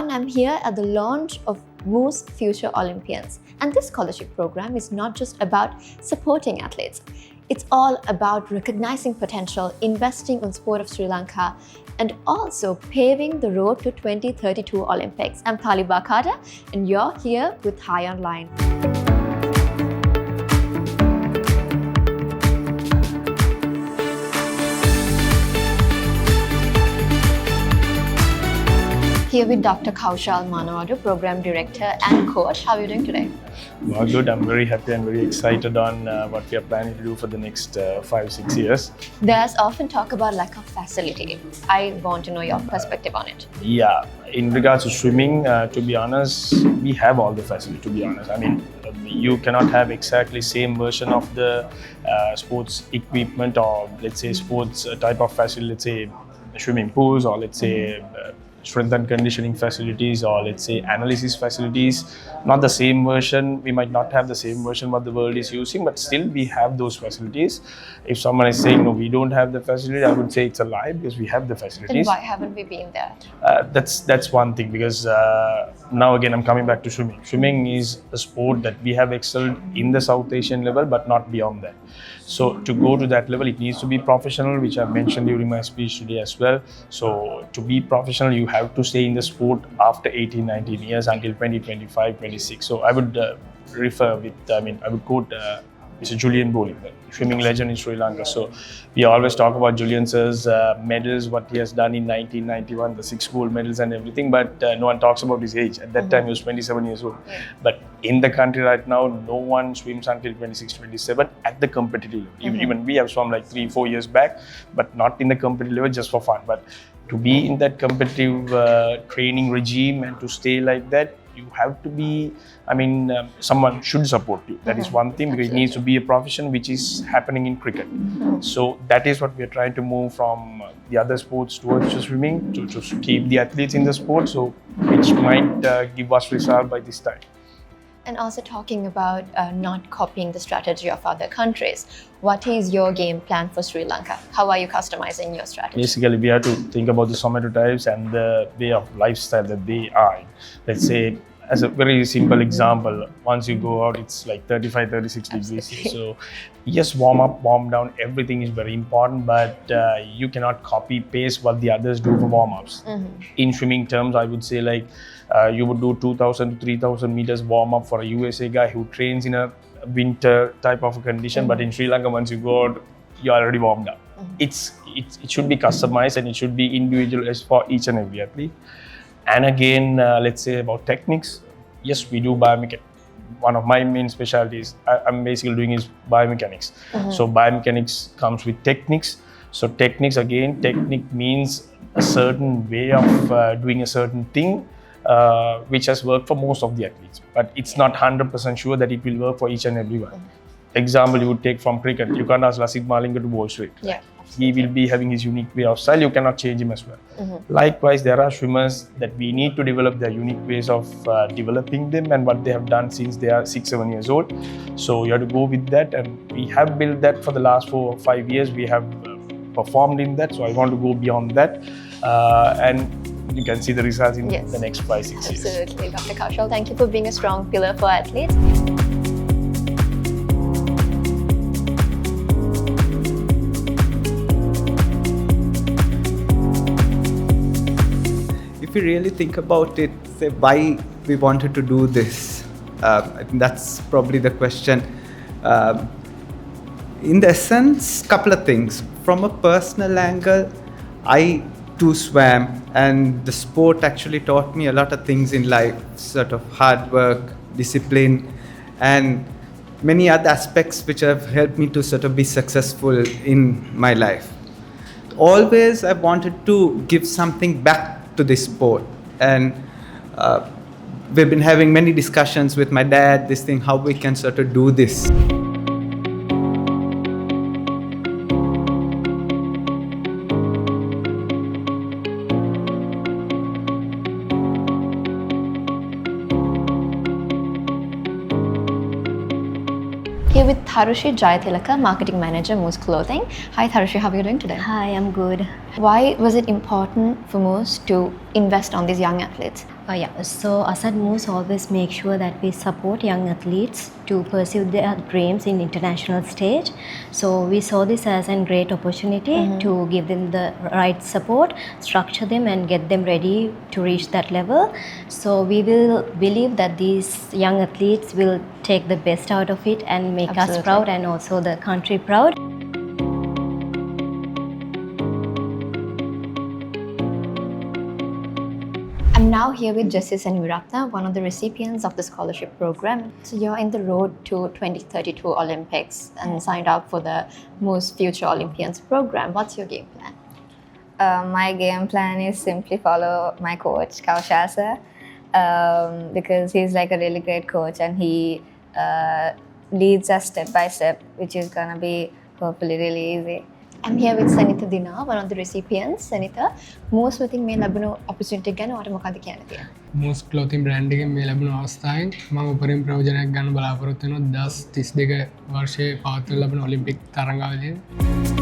everyone, I'm here at the launch of Moose Future Olympians. And this scholarship program is not just about supporting athletes. It's all about recognizing potential, investing in sport of Sri Lanka, and also paving the road to 2032 Olympics. I'm Taliba Carter, and you're here with High Online. Here with Dr. Kaushal Manawadu, Program Director and Coach. How are you doing today? Well, good. I'm very happy and very excited on what we are planning to do for the next 5-6 years. There's often talk about lack of facility. I want to know your perspective on it. Yeah, in regards to swimming, to be honest, we have all the facility, to be honest. I mean, you cannot have exactly same version of the sports equipment or let's say sports type of facility, let's say swimming pools or let's say strength and conditioning facilities or let's say analysis facilities. Not the same version, we might not have the same version what the world is using, but still we have those facilities. If someone is saying no, we don't have the facility, I would say it's a lie because we have the facilities. Then why haven't we been there? That's one thing, because now again I'm coming back to swimming. Swimming is a sport that we have excelled in the South Asian level but not beyond that. So to go to that level, it needs to be professional, which I mentioned during my speech today as well. So to be professional, you have to stay in the sport after 18, 19 years until 20, 25, 26. So I would I would quote Mr. Julian Bowling, the swimming legend in Sri Lanka. So we always talk about Julian sir's medals, what he has done in 1991, the 6 gold medals and everything, but no one talks about his age. At that time, he was 27 years old. Yeah. But in the country right now, no one swims until 26, 27 at the competitive level. Even we have swum like 3-4 years back, but not in the competitive level, just for fun. But to be in that competitive training regime and to stay like that, you have to be, someone should support you. That is one thing, because it needs to be a profession, which is happening in cricket. So that is what we are trying to move from the other sports towards swimming, to keep the athletes in the sport, so which might give us result by this time. And also talking about not copying the strategy of other countries. What is your game plan for Sri Lanka? How are you customizing your strategy? Basically, we have to think about the somatotypes and the way of lifestyle that they are in. Let's say, as a very simple example, once you go out, it's like 35, 36 degrees. So yes, warm up, warm down, everything is very important, but you cannot copy paste what the others do for warm-ups. In swimming terms, I would say like you would do 2,000 to 3,000 meters warm up for a USA guy who trains in a winter type of a condition, but in Sri Lanka, once you go out, you're already warmed up. It should be customized and it should be individualized for each and every athlete. And again, let's say about techniques. Yes, we do biomechanics. One of my main specialties I'm basically doing is biomechanics. So biomechanics comes with techniques. So technique means a certain way of doing a certain thing, which has worked for most of the athletes. But it's not 100% sure that it will work for each and everyone. Example you would take from cricket. You can't ask Lasith Malinga to bowl straight. Yeah. He will be having his unique way of style. You cannot change him as well. Likewise, there are swimmers that we need to develop their unique ways of developing them and what they have done since they are 6-7 years old. So you have to go with that, and we have built that for the last 4 or 5 years. We have performed in that. So I want to go beyond that, and you can see the results in the next 5-6 years. Absolutely, Dr. Kaushal. Thank you for being a strong pillar for athletes. If you really think about it, say why we wanted to do this, I think that's probably the question. In the essence, couple of things. From a personal angle, I too swam, and the sport actually taught me a lot of things in life, sort of hard work, discipline, and many other aspects which have helped me to sort of be successful in my life. Always I wanted to give something back to this sport, and we've been having many discussions with my dad, this thing, how we can sort of do this. Here with Tharushi Jayathilaka, Marketing Manager, Moose Clothing. Hi Tharushi, how are you doing today? Hi, I'm good. Why was it important for Moose to invest on these young athletes? Yeah, so us at Moose always make sure that we support young athletes to pursue their dreams in international stage. So we saw this as a great opportunity to give them the right support, structure them and get them ready to reach that level. So we will believe that these young athletes will take the best out of it and make us Absolutely. proud and also the country proud. I'm now here with Justice and Viratna, one of the recipients of the scholarship program. So you're in the road to 2032 Olympics and signed up for the Moose Future Olympians program. What's your game plan? My game plan is simply follow my coach, Kaushal sir, because he's like a really great coach and he leads us step by step, which is gonna be hopefully really easy. I'm here with Sanitha Dina, one of the recipients. Sanitha, Moose within me ලැබුණු opportunity ගැන ඔයාලට මොකක්ද කියන්න තියෙන්නේ? Moose clothing brand එකෙන් මේ ලැබුණු අවස්ථාවෙන් මම උපරිම ප්‍රයෝජනයක් ගන්න බලාපොරොත්තු වෙනවා 2032 වර්ෂයේ පවත්වන ලබන ඔලිම්පික් තරඟාවලියෙන්.